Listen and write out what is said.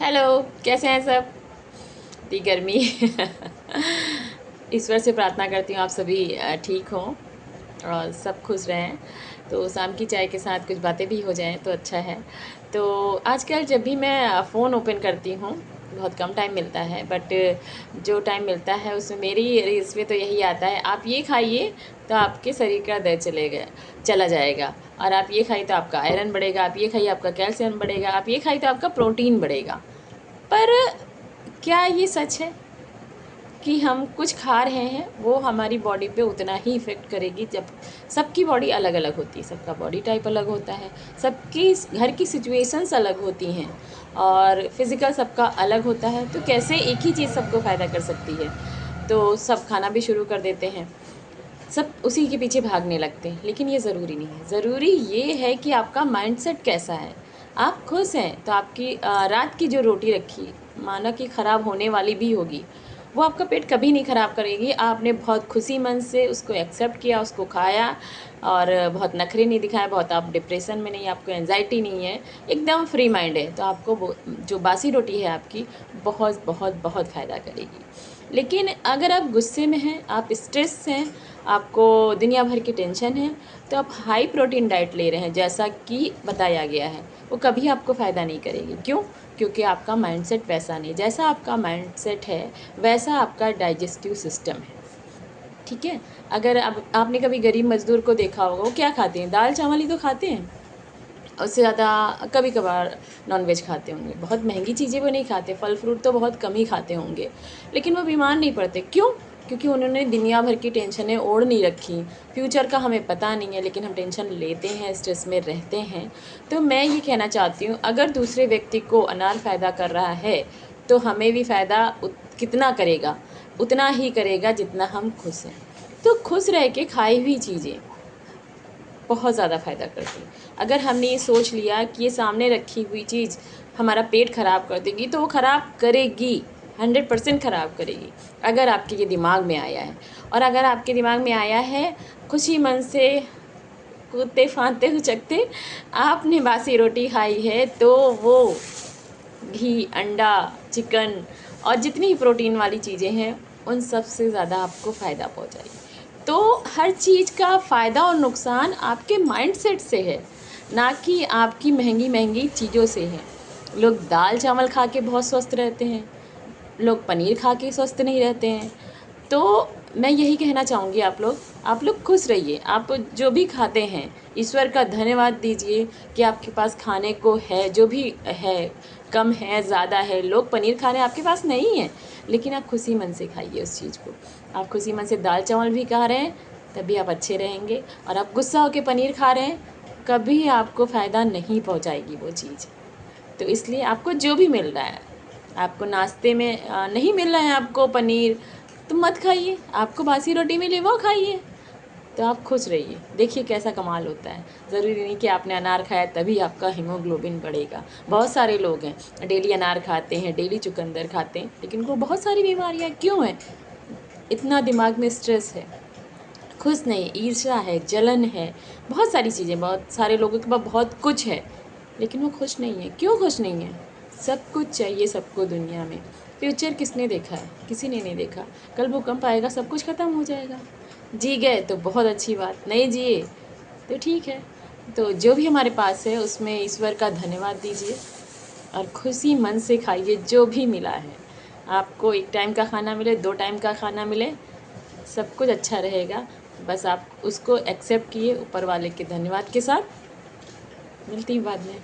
Hello, कैसे हैं सब? इतनी गर्मी ईश्वर से प्रार्थना करती हूँ आप सभी ठीक हों और सब खुश रहें। तो शाम की चाय के साथ कुछ बातें भी हो जाएं तो अच्छा है। तो आजकल जब भी मैं फ़ोन ओपन करती हूँ, बहुत कम टाइम मिलता है, बट जो टाइम मिलता है उसमें मेरी रील्स में तो यही आता है, आप ये खाइए तो आपके शरीर का दर्द चला जाएगा, और आप ये खाइए तो आपका आयरन बढ़ेगा, आप ये खाइए आपका कैल्शियम बढ़ेगा, आप ये खाइए तो आपका प्रोटीन बढ़ेगा। पर क्या ये सच है कि हम कुछ खा रहे हैं वो हमारी बॉडी पे उतना ही इफ़ेक्ट करेगी? जब सबकी बॉडी अलग अलग होती है, सबका बॉडी टाइप अलग होता है, सबकी घर की सिचुएशंस अलग होती हैं, और फिज़िकल सबका अलग होता है, तो कैसे एक ही चीज़ सबको फ़ायदा कर सकती है? तो सब खाना भी शुरू कर देते हैं, सब उसी के पीछे भागने लगते हैं, लेकिन ये ज़रूरी नहीं है। ज़रूरी ये है कि आपका माइंडसेट कैसा है। आप खुश हैं तो आपकी रात की जो रोटी रखी, माना कि ख़राब होने वाली भी होगी, वो आपका पेट कभी नहीं ख़राब करेगी। आपने बहुत खुशी मन से उसको एक्सेप्ट किया, उसको खाया, और बहुत नखरे नहीं दिखाए, बहुत आप डिप्रेशन में नहीं, आपको एंजाइटी नहीं है, एकदम फ्री माइंड है, तो आपको वो जो बासी रोटी है आपकी बहुत बहुत बहुत फ़ायदा करेगी। लेकिन अगर आप गुस्से में हैं, आप स्ट्रेस हैं, आपको दुनिया भर की टेंशन है, तो आप हाई प्रोटीन डाइट ले रहे हैं जैसा कि बताया गया है, वो कभी आपको फ़ायदा नहीं करेगी। क्यों? क्योंकि आपका माइंडसेट वैसा नहीं, जैसा आपका माइंडसेट है वैसा आपका डाइजेस्टिव सिस्टम है। ठीक है? अगर आपने कभी गरीब मज़दूर को देखा होगा, वो क्या खाते हैं? दाल चावल ही तो खाते हैं। उससे ज़्यादा कभी कभार नॉनवेज खाते होंगे, बहुत महंगी चीज़ें वो नहीं खाते, फल फ्रूट तो बहुत कम ही खाते होंगे, लेकिन वो बीमार नहीं पड़ते। क्यों? क्योंकि उन्होंने दुनिया भर की टेंशनें ओढ़ नहीं रखी। फ्यूचर का हमें पता नहीं है, लेकिन हम टेंशन लेते हैं, स्ट्रेस में रहते हैं। तो मैं ये कहना चाहती हूँ, अगर दूसरे व्यक्ति को अनार फ़ायदा कर रहा है तो हमें भी फ़ायदा कितना करेगा? उतना ही करेगा जितना हम खुश हैं। तो खुश रह के खाई हुई चीज़ें बहुत ज़्यादा फ़ायदा करती है। अगर हमने ये सोच लिया कि ये सामने रखी हुई चीज़ हमारा पेट ख़राब कर देगी, तो वो ख़राब करेगी, 100% ख़राब करेगी, अगर आपके ये दिमाग में आया है। और अगर आपके दिमाग में आया है, खुशी मन से कूदते फांदते उचकते आपने बासी रोटी खाई है, तो वो घी, अंडा, चिकन और जितनी ही प्रोटीन वाली चीज़ें हैं, उन सब से ज़्यादा आपको फ़ायदा पहुँचाएगी। तो हर चीज़ का फ़ायदा और नुकसान आपके माइंडसेट से है, ना कि आपकी महंगी चीज़ों से है। लोग दाल चावल खा के बहुत स्वस्थ रहते हैं, लोग पनीर खा के स्वस्थ नहीं रहते हैं। तो मैं यही कहना चाहूँगी, आप लोग खुश रहिए। आप जो भी खाते हैं, ईश्वर का धन्यवाद दीजिए कि आपके पास खाने को है, जो भी है, कम है, ज़्यादा है। लोग पनीर खा रहे हैं, आपके पास नहीं है, लेकिन आप खुशी मन से खाइए उस चीज़ को। आप खुशी मन से दाल चावल भी खा रहे हैं, तभी आप अच्छे रहेंगे। और आप गुस्सा होकर पनीर खा रहे हैं, कभी आपको फ़ायदा नहीं पहुँचाएगी वो चीज़। तो इसलिए आपको जो भी मिल रहा है, आपको नाश्ते में नहीं मिल रहा है आपको पनीर, तो मत खाइए। आपको बासी रोटी मिली वो खाइए, तो आप खुश रहिए। देखिए कैसा कमाल होता है। ज़रूरी नहीं कि आपने अनार खाया तभी आपका हीमोग्लोबिन बढ़ेगा। बहुत सारे लोग हैं डेली अनार खाते हैं, डेली चुकंदर खाते हैं, लेकिन उनको बहुत सारी बीमारियाँ क्यों हैं? इतना दिमाग में स्ट्रेस है, खुश नहीं, ईर्ष्या है, जलन है, बहुत सारी चीज़ें, बहुत सारे लोगों के पास बहुत कुछ है, लेकिन वो खुश नहीं है। क्यों खुश नहीं है? सब कुछ चाहिए सबको दुनिया में। फ्यूचर किसने देखा है? किसी ने नहीं देखा। कल भूकंप आएगा, सब कुछ ख़त्म हो जाएगा। जी गए तो बहुत अच्छी बात, नहीं जिए तो ठीक है। तो जो भी हमारे पास है उसमें ईश्वर का धन्यवाद दीजिए और खुशी मन से खाइए जो भी मिला है। आपको एक टाइम का खाना मिले, 2 टाइम का खाना मिले, सब कुछ अच्छा रहेगा। बस आप उसको एक्सेप्ट किए ऊपर वाले के धन्यवाद के साथ। मिलती हूँ बाद में।